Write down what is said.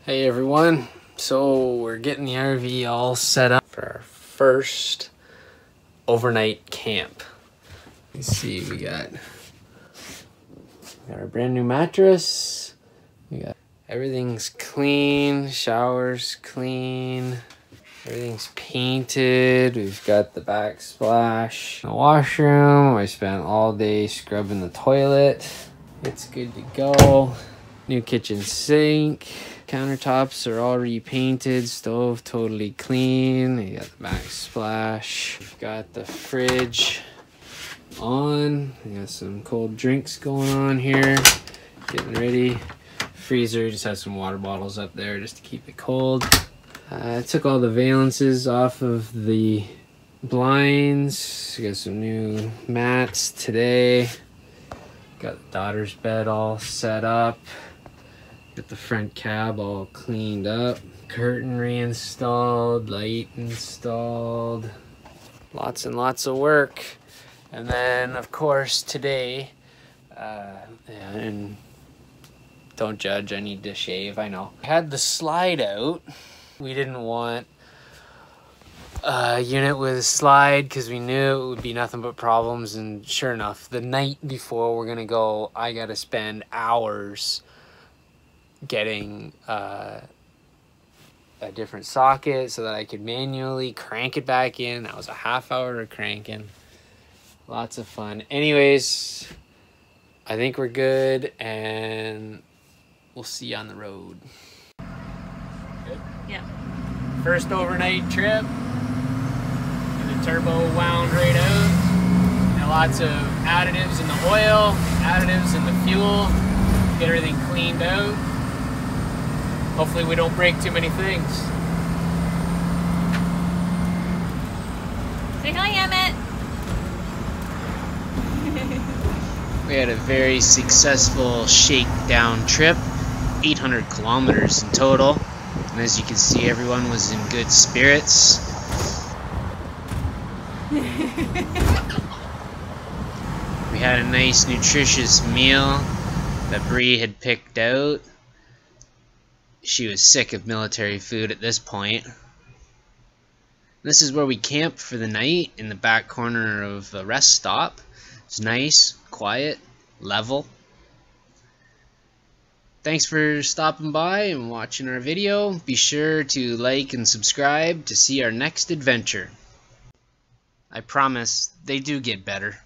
Hey everyone, so we're getting the RV all set up for our first overnight camp. Let's see, we got our brand new mattress, everything's clean, showers clean, everything's painted, we've got the backsplash, the washroom. I spent all day scrubbing the toilet. It's good to go. New kitchen sink. Countertops are all repainted. Stove totally clean. You got the backsplash. We've got the fridge on. We got some cold drinks going on here. Getting ready. Freezer just has some water bottles up there just to keep it cold. I took all the valances off of the blinds. We got some new mats today. Got the daughter's bed all set up. Got the front cab all cleaned up. Curtain reinstalled, light installed. Lots and lots of work. And then, of course, today, and don't judge, I need to shave, I know. I had the slide out. We didn't want a unit with a slide because we knew it would be nothing but problems, and sure enough, the night before we're gonna go, I gotta spend hours getting a different socket so that I could manually crank it back in. That was a half hour of cranking. Lots of fun. Anyways, I think we're good and we'll see you on the road. Good? Yeah. First overnight trip. And the turbo wound right out. And lots of additives in the oil, additives in the fuel. Get everything cleaned out. Hopefully we don't break too many things. Say hi, Emmett. We had a very successful shakedown trip, 800 kilometers in total. And as you can see, everyone was in good spirits. We had a nice, nutritious meal that Bree had picked out. She was sick of military food at this point. This is where we camped for the night, in the back corner of a rest stop. It's nice, quiet, level. Thanks for stopping by and watching our video. Be sure to like and subscribe to see our next adventure. I promise they do get better.